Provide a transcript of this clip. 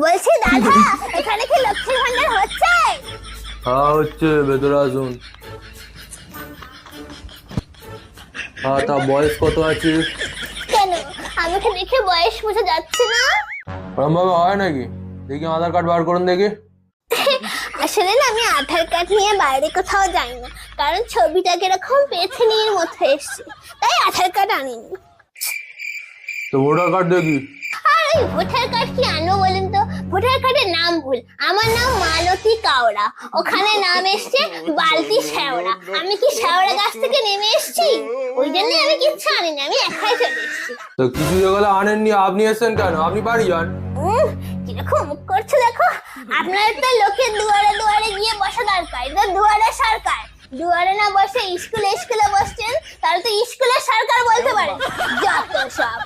বলছি দাদা, এখানে কি লক্ষ্মীর ভান্ডার হচ্ছে? হ্যাঁ হচ্ছে, ভেতরে আসুন। হ্যাঁ, তা বয়স কত আছে? কেন, আমাকে দেখে বয়স বোঝা যাচ্ছে না? ওরম ভাবে হয় নাকি? দেখি আধার কার্ড বার করুন দেখি। আসলে না, আমি আধার কার্ড নিয়ে বাইরে কোথাও যাই না, কারণ ছবিটা কিরকম পেছনের মতো এসছে, তাই আধার কার্ড আনিনি। তো ভোটার কার্ড দেখি। আর ওই ভোটার কার্ড কি আনো বলেন তো? ভোটার কার্ডের নাম ভুল। আমার নাম মালতী কাওড়া, ওখানে নাম এসছে বালতি শেওড়া। আমি কি শেওড়া গাছ থেকে নেমে এসেছি? ওই জন্য আমি কিচ্ছু আনিনি, আমি একাই চলে এসেছি। তো কিছু যেগুলো আনেননি, আপনি এসছেন কেন? আপনি বাড়ি যান। কিরকম মুখ করছে দেখো। আপনার তো লোকের দুয়ারে দুয়ারে গিয়ে বসা দরকার, এটা দুয়ারে সরকার। দুয়ারে না বসে স্কুলে স্কুলে বসছেন, তাহলে তো স্কুলের সরকার বলতে পারেন। যত সব